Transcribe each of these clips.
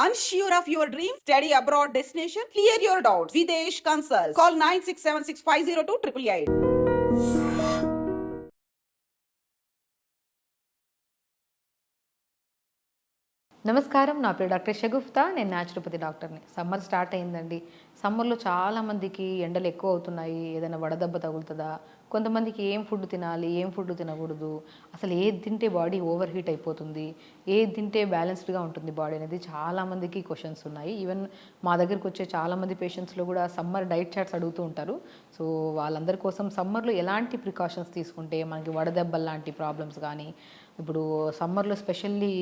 Unsure of your dream? Study abroad destination? Clear your doubts. Videsh Consult. Call 9676502888. నమస్కారం, నా పేరు doctor Shagufta. నేను naturopathy డాక్టర్ని. సమ్మర్ స్టార్ట్ అయిందండి. సమ్మర్లో చాలామందికి ఎండలు ఎక్కువ అవుతున్నాయి. ఏదైనా వడదెబ్బ తగులుతుందా, కొంతమందికి ఏం ఫుడ్ తినాలి, ఏం ఫుడ్ తినకూడదు, అసలు ఏది తింటే బాడీ ఓవర్ హీట్ అయిపోతుంది, ఏది తింటే బ్యాలెన్స్డ్గా ఉంటుంది బాడీ అనేది చాలామందికి క్వశ్చన్స్ ఉన్నాయి. ఈవెన్ మా దగ్గరికి వచ్చే చాలామంది పేషెంట్స్లో కూడా సమ్మర్ డైట్ చార్ట్స్ అడుగుతూ ఉంటారు. సో వాళ్ళందరి కోసం సమ్మర్లో ఎలాంటి ప్రికాషన్స్ తీసుకుంటే మనకి వడదెబ్బలు లాంటి ప్రాబ్లమ్స్ కానీ, ఇప్పుడు సమ్మర్లో స్పెషల్లీ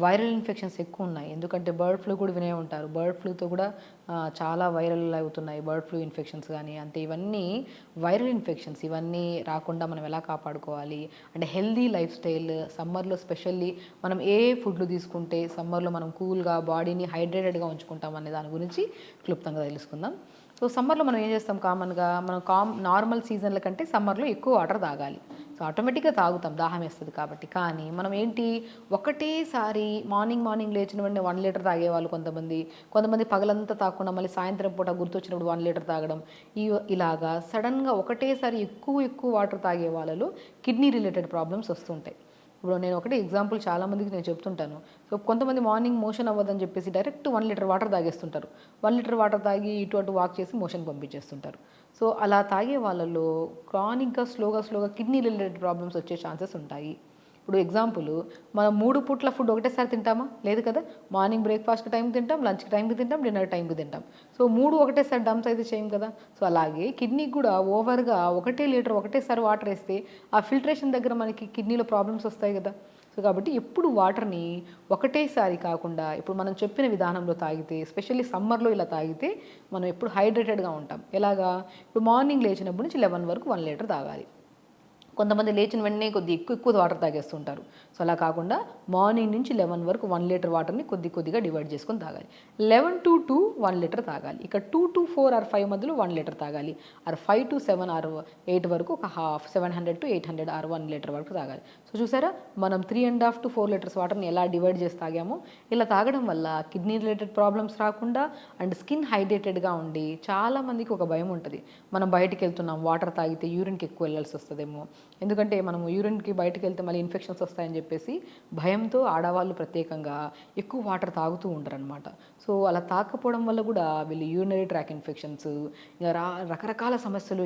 వైరల్ ఇన్ఫెక్షన్స్ ఎక్కువ ఉన్నాయి. ఎందుకంటే బర్డ్ ఫ్లూ కూడా వినే ఉంటారు. బర్డ్ ఫ్లూతో కూడా చాలా వైరల్ అవుతున్నాయి బర్డ్ ఫ్లూ ఇన్ఫెక్షన్స్ కానీ. అంతే ఇవన్నీ వైరల్ ఇన్ఫెక్షన్స్. ఇవన్నీ రాకుండా మనం ఎలా కాపాడుకోవాలి అంటే హెల్దీ లైఫ్ స్టైల్ సమ్మర్లో స్పెషల్లీ మనం ఏ ఫుడ్లు తీసుకుంటే సమ్మర్లో మనం కూల్గా బాడీని హైడ్రేటెడ్గా ఉంచుకుంటాం అనే దాని గురించి క్లుప్తంగా తెలుసుకుందాం. సో సమ్మర్లో మనం ఏం చేస్తాం, కామన్గా మనం నార్మల్ సీజన్ల కంటే సమ్మర్లో ఎక్కువ వాటర్ తాగాలి. సో ఆటోమేటిక్గా తాగుతాం, దాహం వేస్తుంది కాబట్టి. కానీ మనం ఏంటి, ఒకటేసారి మార్నింగ్ లేచిన వెంటనే 1 లీటర్ తాగేవాళ్ళు కొంతమంది పగలంతా తాగకుండా మళ్ళీ సాయంత్రం పూట గుర్తొచ్చినప్పుడు 1 లీటర్ తాగడం. ఇలాగా సడన్గా ఒకటేసారి ఎక్కువ వాటర్ తాగే వాళ్ళలో కిడ్నీ రిలేటెడ్ ప్రాబ్లమ్స్ వస్తుంటాయి. ఇప్పుడు నేను ఒకటి ఎగ్జాంపుల్ చాలామందికి నేను చెప్తుంటాను. సో కొంతమంది మార్నింగ్ మోషన్ అవ్వదని చెప్పేసి డైరెక్ట్ 1 లీటర్ వాటర్ తాగేస్తుంటారు. 1 లీటర్ వాటర్ తాగి ఇటు అటు వాక్ చేసి మోషన్ పంపించేస్తుంటారు. సో అలా తాగే వాళ్ళలో క్రానిక్గా స్లోగా కిడ్నీ రిలేటెడ్ ప్రాబ్లమ్స్ వచ్చే ఛాన్సెస్ ఉంటాయి. ఇప్పుడు ఎగ్జాంపుల్, మనం 3 పూట్ల ఫుడ్ ఒకటేసారి తింటామా? లేదు కదా. మార్నింగ్ బ్రేక్ఫాస్ట్కి టైంకి తింటాం, లంచ్కి టైంకి తింటాం, డిన్నర్ టైంకి తింటాం. సో 3 ఒకటేసారి డంప్స్ అయితే చేయం కదా. సో అలాగే కిడ్నీకి కూడా ఓవర్గా 1 లీటర్ ఒకటేసారి వాటర్ వేస్తే ఆ ఫిల్ట్రేషన్ దగ్గర మనకి కిడ్నీలో ప్రాబ్లమ్స్ వస్తాయి కదా. సో కాబట్టి ఎప్పుడు వాటర్ని ఒకటేసారి కాకుండా ఇప్పుడు మనం చెప్పిన విధానంలో తాగితే, ఎస్పెషల్లీ సమ్మర్లో ఇలా తాగితే మనం ఎప్పుడు హైడ్రేటెడ్గా ఉంటాం. ఎలాగా, ఇప్పుడు మార్నింగ్ లేచినప్పటి నుంచి 11 వరకు 1 లీటర్ తాగాలి. కొంతమంది లేచిన వెంటనే ఎక్కువ వాటర్ తాగేస్తుంటారు. సో అలా కాకుండా మార్నింగ్ నుంచి 11 వరకు 1 లీటర్ వాటర్ని కొద్దిగా డివైడ్ చేసుకొని తాగాలి. 11 to 2 1 లీటర్ తాగాలి. ఇక 2 to 4 or 5 మధ్యలో 1 లీటర్ తాగాలి. ఆర్ 5 to 7 or 8 వరకు ఒక హాఫ్ 700 to 800 or 1 లీటర్ వరకు తాగాలి. సో చూసారా, మనం 3.5 to 4 లీటర్స్ వాటర్ని ఎలా డివైడ్ చేసి తాగామో. ఇలా తాగడం వల్ల కిడ్నీ రిలేటెడ్ ప్రాబ్లమ్స్ రాకుండా అండ్ స్కిన్ హైడ్రేటెడ్గా ఉండి, చాలామందికి ఒక భయం ఉంటుంది, మనం బయటికి వెళ్తున్నాం వాటర్ తాగితే యూరిన్కి ఎక్కువ వెళ్ళాల్సి వస్తుందేమో, ఎందుకంటే మనం యూరిన్కి బయటకు వెళ్తే మళ్ళీ ఇన్ఫెక్షన్స్ వస్తాయని చెప్పేసి భయంతో ఆడవాళ్ళు ప్రత్యేకంగా ఎక్కువ వాటర్ తాగుతూ ఉంటారు అనమాట. సో అలా తాకపోవడం వల్ల కూడా వీళ్ళు యూరినరీ ట్రాక్ ఇన్ఫెక్షన్స్, ఇంకా రకరకాల సమస్యలు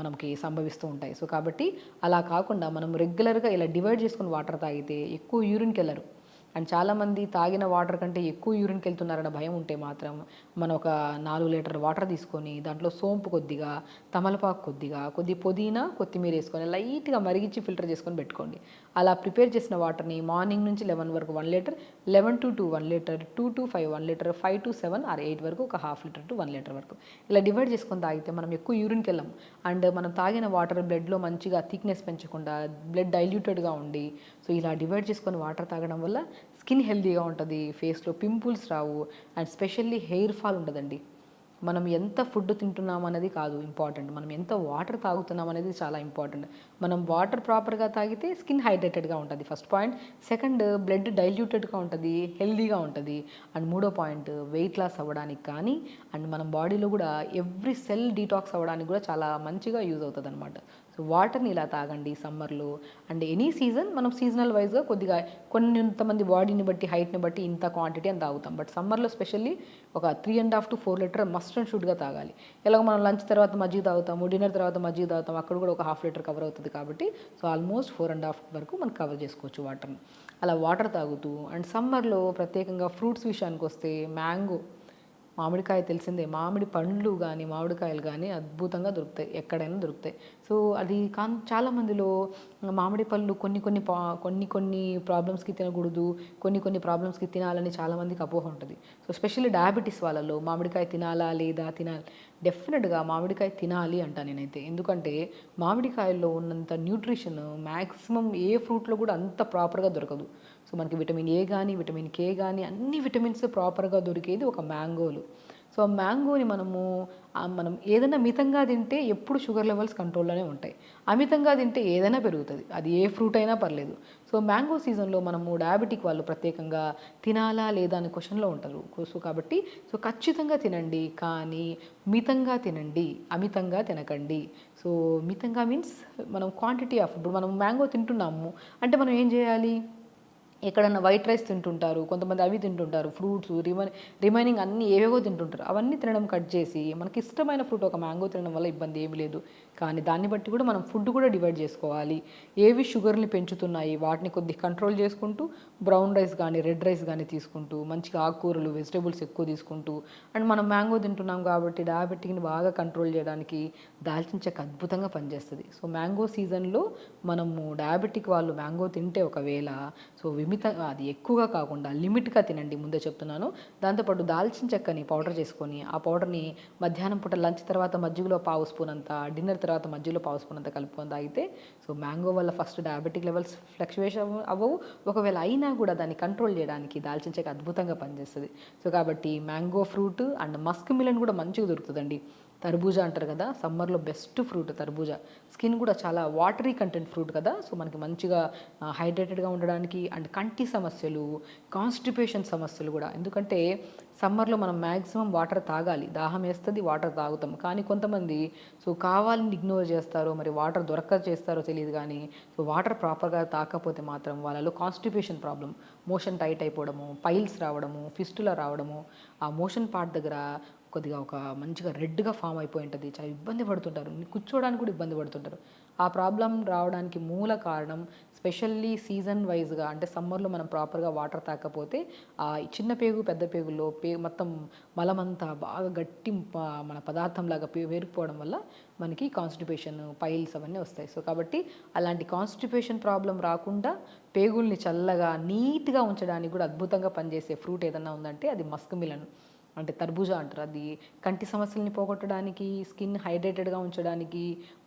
మనకి సంభవిస్తూ ఉంటాయి. సో కాబట్టి అలా కాకుండా మనం రెగ్యులర్గా ఇలా డివైడ్ చేసుకుని వాటర్ తాగితే ఎక్కువ యూరిన్కి వెళ్ళరు. అండ్ చాలామంది తాగిన వాటర్ కంటే ఎక్కువ యూరిన్కి వెళ్తున్నారన్న భయం ఉంటే మాత్రం మనం ఒక 4 లీటర్ వాటర్ తీసుకొని దాంట్లో సోంపు కొద్దిగా, తమలపాకు కొద్ది పుదీనా, కొత్తిమీర వేసుకొని లైట్గా మరిగించి ఫిల్టర్ చేసుకొని పెట్టుకోండి. అలా ప్రిపేర్ చేసిన వాటర్ని మార్నింగ్ నుంచి 11 వరకు 1 litre, 11 to 2 1 litre, 2 to 5 1 litre, 5 to 7 or 8 వరకు ఒక హాఫ్ లీటర్ టు 1 లీటర్ వరకు ఇలా డివైడ్ చేసుకొని తాగితే మనం ఎక్కువ యూరిన్కి వెళ్ళాం. అండ్ మనం తాగిన వాటర్ బ్లడ్లో మంచిగా థిక్నెస్ పెంచకుండా బ్లడ్ డైల్యూటెడ్గా ఉండి, సో ఇలా డివైడ్ చేసుకొని వాటర్ తాగడం వల్ల స్కిన్ హెల్తీగా ఉంటుంది, ఫేస్లో pimples Rao, and specially hair fall ఉండదండి. మనం ఎంత ఫుడ్ తింటున్నాం అనేది కాదు ఇంపార్టెంట్, మనం ఎంత వాటర్ తాగుతున్నాం అనేది చాలా ఇంపార్టెంట్. మనం వాటర్ ప్రాపర్గా తాగితే స్కిన్ హైడ్రేటెడ్గా ఉంటుంది, ఫస్ట్ పాయింట్. సెకండ్, బ్లడ్ డైల్యూటెడ్గా ఉంటుంది, హెల్తీగా ఉంటుంది. అండ్ మూడో పాయింట్, వెయిట్ లాస్ అవ్వడానికి కానీ అండ్ మన బాడీలో కూడా ఎవ్రీ సెల్ డీటాక్స్ అవ్వడానికి కూడా చాలా మంచిగా యూజ్ అవుతుంది అనమాట. సో వాటర్ని ఇలా తాగండి సమ్మర్లో. అండ్ ఎనీ సీజన్ మనం సీజనల్ వైజ్గా కొద్దిగా కొంతమంది బాడీని బట్టి హైట్ని బట్టి ఇంత క్వాంటిటీ అని తాగుతాం. బట్ సమ్మర్లో స్పెషల్లీ ఒక 3.5 to 4 లీటర్ మస్ట్ అండ్ షుడ్గా తాగాలి. ఎలాగో మనం లంచ్ తర్వాత మజ్జిగ తాగుతాము, డిన్నర్ తర్వాత మజ్జిగ తాగుతాం, అక్కడ కూడా ఒక హాఫ్ లీటర్ కవర్ అవుతుంది కాబట్టి సో ఆల్మోస్ట్ 4.5 వరకు మనం కవర్ చేసుకోవచ్చు వాటర్ని. అలా వాటర్ తాగుతూ అండ్ సమ్మర్లో ప్రత్యేకంగా ఫ్రూట్స్ విషయానికి వస్తే మ్యాంగో, మామిడికాయ తెలిసిందే, మామిడి పండ్లు కానీ మామిడికాయలు కానీ అద్భుతంగా దొరుకుతాయి, ఎక్కడైనా దొరుకుతాయి. సో అది చాలామందిలో మామిడి పళ్ళు కొన్ని ప్రాబ్లమ్స్కి తినకూడదు, కొన్ని ప్రాబ్లమ్స్కి తినాలని చాలామందికి అపోహ ఉంటుంది. సో స్పెషల్లీ డయాబెటీస్ వాళ్ళలో మామిడికాయ తినాలా లేదా తినాలి, డెఫినెట్గా మామిడికాయ తినాలి అంట నేనైతే. ఎందుకంటే మామిడికాయల్లో ఉన్నంత న్యూట్రిషన్ మ్యాక్సిమం ఏ ఫ్రూట్లో కూడా అంత ప్రాపర్గా దొరకదు. సో మనకి విటమిన్ ఏ కానీ విటమిన్ కే కానీ అన్ని విటమిన్స్ ప్రాపర్గా దొరికేది ఒక మ్యాంగోలు. సో మ్యాంగోని మనం ఏదైనా మితంగా తింటే ఎప్పుడు షుగర్ లెవెల్స్ కంట్రోల్లోనే ఉంటాయి. అమితంగా తింటే ఏదైనా పెరుగుతుంది, అది ఏ ఫ్రూట్ అయినా పర్లేదు. సో మ్యాంగో సీజన్లో మనము డయాబెటిక్ వాళ్ళు ప్రత్యేకంగా తినాలా లేదా అనే క్వశ్చన్లో ఉంటారు. సో కాబట్టి ఖచ్చితంగా తినండి, కానీ మితంగా తినండి, అమితంగా తినకండి. సో మితంగా మీన్స్ మనం క్వాంటిటీ ఆఫ్, ఇప్పుడు మనం మ్యాంగో తింటున్నాము అంటే మనం ఏం చేయాలి, ఎక్కడన్నా వైట్ రైస్ తింటుంటారు, కొంతమంది అవి తింటుంటారు, ఫ్రూట్స్ రిమైనింగ్ అన్నీ ఏవేవో తింటుంటారు. అవన్నీ తినడం కట్ చేసి మనకి ఇష్టమైన ఫ్రూట్ ఒక మ్యాంగో తినడం వల్ల ఇబ్బంది ఏమీ లేదు. కానీ దాన్ని బట్టి కూడా మనం ఫుడ్ కూడా డివైడ్ చేసుకోవాలి. ఏవి షుగర్ని పెంచుతున్నాయి వాటిని కొద్దిగా కంట్రోల్ చేసుకుంటూ, బ్రౌన్ రైస్ కానీ రెడ్ రైస్ కానీ తీసుకుంటూ, మంచిగా ఆకుకూరలు వెజిటేబుల్స్ ఎక్కువ తీసుకుంటూ, అండ్ మనం మ్యాంగో తింటున్నాం కాబట్టి డయాబెటిక్ని బాగా కంట్రోల్ చేయడానికి దాల్చిన చెక్క అద్భుతంగా పనిచేస్తుంది. సో మ్యాంగో సీజన్లో మనము డయాబెటిక్ వాళ్ళు మ్యాంగో తింటే ఒకవేళ అది ఎక్కువగా కాకుండా లిమిట్గా తినండి, ముందే చెప్తున్నాను. దాంతోపాటు దాల్చిన చెక్కని పౌడర్ చేసుకొని ఆ పౌడర్ని మధ్యాహ్నం పూట లంచ్ తర్వాత మజ్జిగలో పావు స్పూన్ అంతా, డిన్నర్ తర్వాత మజ్జిగలో పావు స్పూన్ అంతా కలుపుకొని తాగితే సో మ్యాంగో వల్ల ఫస్ట్ డయాబెటిక్ లెవెల్స్ ఫ్లక్చువేషన్ అవ్వవు. ఒకవేళ అయినా కూడా దాన్ని కంట్రోల్ చేయడానికి దాల్చిన చెక్క అద్భుతంగా పనిచేస్తుంది. సో కాబట్టి mango fruit and Musk melon కూడా మంచిగా దొరుకుతుందండి. తర్బూజా అంటారు కదా, సమ్మర్లో బెస్ట్ ఫ్రూట్ తర్బూజా. స్కిన్ కూడా చాలా వాటరీ కంటెంట్ ఫ్రూట్ కదా, సో మనకి మంచిగా హైడ్రేటెడ్గా ఉండడానికి, అండ్ కంటి సమస్యలు, కాన్స్టిపేషన్ సమస్యలు కూడా. ఎందుకంటే సమ్మర్లో మనం మ్యాక్సిమం వాటర్ తాగాలి, దాహం వేస్తుంది వాటర్ తాగుతాం, కానీ కొంతమంది కావాలని ఇగ్నోర్ చేస్తారో, మరి వాటర్ దొరక్క చేస్తారో తెలియదు, కానీ వాటర్ ప్రాపర్గా తాకపోతే మాత్రం వాళ్ళలో కాన్స్టిపేషన్ ప్రాబ్లం, మోషన్ టైట్ అయిపోవడము, పైల్స్ రావడము, ఫిస్టులా రావడము, ఆ మోషన్ పార్ట్ దగ్గర కొద్దిగా ఒక మంచిగా రెడ్గా ఫామ్ అయిపోయి ఉంటుంది, చాలా ఇబ్బంది పడుతుంటారు, కూర్చోడానికి కూడా ఇబ్బంది పడుతుంటారు. ఆ ప్రాబ్లం రావడానికి మూల కారణం స్పెషల్లీ సీజన్ వైజ్గా, అంటే సమ్మర్లో మనం ప్రాపర్గా వాటర్ తాకపోతే ఆ చిన్న పేగు పెద్ద పేగుల్లో మొత్తం మలమంతా బాగా గట్టి మన పదార్థంలాగా వేరుకుపోవడం వల్ల మనకి కాన్స్టిపేషన్, పైల్స్ అవన్నీ వస్తాయి. సో కాబట్టి అలాంటి కాన్స్టిపేషన్ ప్రాబ్లం రాకుండా పేగుల్ని చల్లగా నీట్గా ఉంచడానికి కూడా అద్భుతంగా పనిచేసే ఫ్రూట్ ఏదన్నా ఉందంటే అది మస్క్ మిలన్, అంటే తర్బూజా అంటారు. అది కంటి సమస్యల్ని పోగొట్టడానికి, స్కిన్ హైడ్రేటెడ్గా ఉంచడానికి,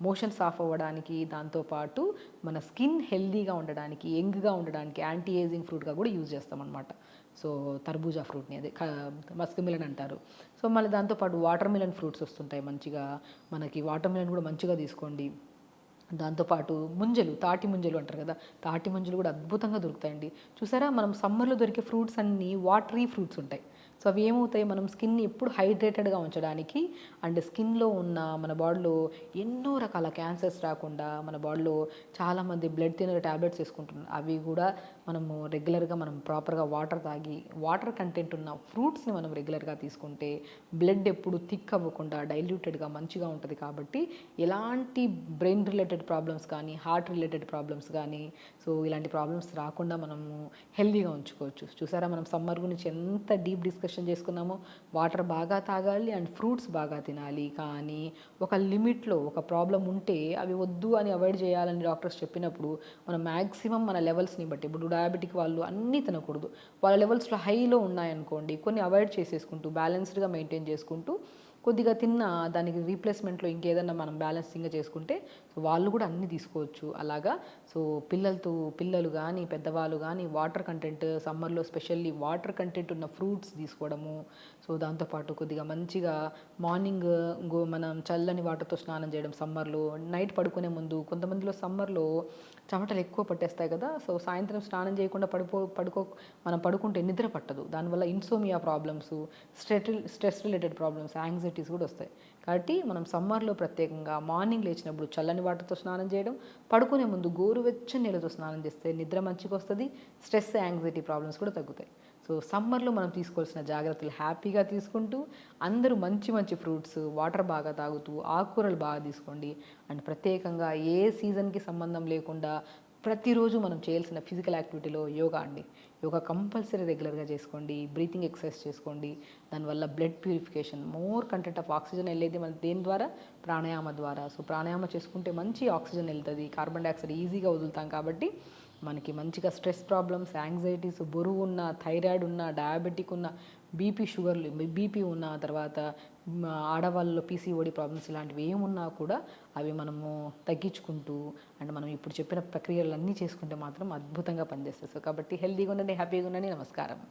మోషన్స్ ఆఫ్ అవ్వడానికి, దాంతోపాటు మన స్కిన్ హెల్దీగా ఉండడానికి, యంగ్గా ఉండడానికి, యాంటీ ఏజింగ్ ఫ్రూట్గా కూడా యూజ్ చేస్తామన్నమాట. సో తర్బూజా ఫ్రూట్ని అదే మస్క్ మిలన్ అంటారు. సో మళ్ళీ దాంతోపాటు వాటర్ మిలన్ ఫ్రూట్స్ వస్తుంటాయి మంచిగా, మనకి వాటర్ మిలన్ కూడా మంచిగా తీసుకోండి. దాంతోపాటు తాటి ముంజలు అంటారు కదా, తాటి ముంజలు కూడా అద్భుతంగా దొరుకుతాయండి. చూసారా, మనం సమ్మర్లో దొరికే ఫ్రూట్స్ అన్నీ వాటరీ ఫ్రూట్స్ ఉంటాయి. సో అవి ఏమవుతాయి, మనం స్కిన్ని ఎప్పుడు హైడ్రేటెడ్గా ఉంచడానికి, అండ్ స్కిన్లో ఉన్న మన బాడీలో ఎన్నో రకాల క్యాన్సర్స్ రాకుండా, మన బాడీలో చాలామంది బ్లడ్ థిన్నర్ ట్యాబ్లెట్స్ వేసుకుంటున్నారు, అవి కూడా మనము రెగ్యులర్గా మనం ప్రాపర్గా వాటర్ తాగి, వాటర్ కంటెంట్ ఉన్న ఫ్రూట్స్ని మనం రెగ్యులర్గా తీసుకుంటే బ్లడ్ ఎప్పుడు థిక్ అవ్వకుండా డైల్యూటెడ్గా మంచిగా ఉంటుంది. కాబట్టి ఎలాంటి బ్రెయిన్ రిలేటెడ్ ప్రాబ్లమ్స్ కానీ, హార్ట్ రిలేటెడ్ ప్రాబ్లమ్స్ కానీ, సో ఇలాంటి ప్రాబ్లమ్స్ రాకుండా మనము హెల్దీగా ఉంచుకోవచ్చు. చూసారా, మనం సమ్మర్ గురించి ఎంత డీప్ డిస్కషన్ చేసుకున్నామో. వాటర్ బాగా తాగాలి అండ్ ఫ్రూట్స్ బాగా తినాలి, కానీ ఒక లిమిట్లో, ఒక ప్రాబ్లం ఉంటే అవి వద్దు అని అవాయిడ్ చేయాలని డాక్టర్స్ చెప్పినప్పుడు మనం మ్యాక్సిమం మన లెవెల్స్ని బట్టి, ఇప్పుడు డయాబెటిక్ వాళ్ళు అన్నీ తినకూడదు, వాళ్ళ లెవెల్స్లో హైలో ఉన్నాయనుకోండి, కొన్ని అవాయిడ్ చేసేసుకుంటూ బ్యాలెన్స్డ్గా మెయింటైన్ చేసుకుంటూ కొద్దిగా తిన్న దానికి రీప్లేస్మెంట్లో ఇంకేదన్నా మనం బ్యాలెన్సింగ్గా చేసుకుంటే సో వాళ్ళు కూడా అన్నీ తీసుకోవచ్చు. అలాగా సో పిల్లలు కానీ పెద్దవాళ్ళు కానీ వాటర్ కంటెంట్ సమ్మర్లో స్పెషల్లీ వాటర్ కంటెంట్ ఉన్న ఫ్రూట్స్ తీసుకోవడము. సో దాంతోపాటు కొద్దిగా మంచిగా మార్నింగ్ మనం చల్లని వాటర్తో స్నానం చేయడం సమ్మర్లో, నైట్ పడుకునే ముందు. కొంతమందిలో సమ్మర్లో చెమటలు ఎక్కువ పట్టేస్తాయి కదా, సో సాయంత్రం స్నానం చేయకుండా మనం పడుకుంటే నిద్ర పట్టదు, దానివల్ల insomnia problems, stress related problems, anxieties కూడా వస్తాయి. కాబట్టి మనం సమ్మర్లో ప్రత్యేకంగా మార్నింగ్ లేచినప్పుడు చల్లని వాటర్తో స్నానం చేయడం, పడుకునే ముందు గోరువెచ్చని నీళ్ళతో స్నానం చేస్తే నిద్ర మంచిగా వస్తుంది, స్ట్రెస్, యాంగ్జైటీ ప్రాబ్లమ్స్ కూడా తగ్గుతాయి. సో సమ్మర్లో మనం తీసుకోవాల్సిన జాగ్రత్తలు హ్యాపీగా తీసుకుంటూ, అందరూ మంచి మంచి ఫ్రూట్స్, వాటర్ బాగా తాగుతూ, ఆకుకూరలు బాగా తీసుకోండి. అండ్ ప్రత్యేకంగా ఏ సీజన్కి సంబంధం లేకుండా ప్రతిరోజు మనం చేయాల్సిన ఫిజికల్ యాక్టివిటీలో యోగా అండి. యోగా కంపల్సరీ రెగ్యులర్గా చేసుకోండి, బ్రీతింగ్ ఎక్సర్సైజ్ చేసుకోండి. దానివల్ల blood purification, more content of oxygen వెళ్ళేది మన దేని ద్వారా, ప్రాణాయామ ద్వారా. సో ప్రాణాయామ చేసుకుంటే మంచి ఆక్సిజన్ వెళ్తుంది, కార్బన్ డైఆక్సైడ్ ఈజీగా వదులుతాం. కాబట్టి మనకి మంచిగా స్ట్రెస్ ప్రాబ్లమ్స్, యాంగ్జైటీస్, బరువు ఉన్న, థైరాయిడ్ ఉన్న, డయాబెటిక్ ఉన్న, బీపీ ఉన్న, తర్వాత ఆడవాళ్ళలో పీసీఓడి ప్రాబ్లమ్స్ ఇలాంటివి ఏమున్నా కూడా అవి మనము తగ్గించుకుంటూ, అండ్ మనం ఇప్పుడు చెప్పిన ప్రక్రియలన్నీ చేసుకుంటే మాత్రం అద్భుతంగా పనిచేస్తాయి. సో కాబట్టి హెల్తీగా ఉండండి, హ్యాపీగా ఉండండి. నమస్కారం.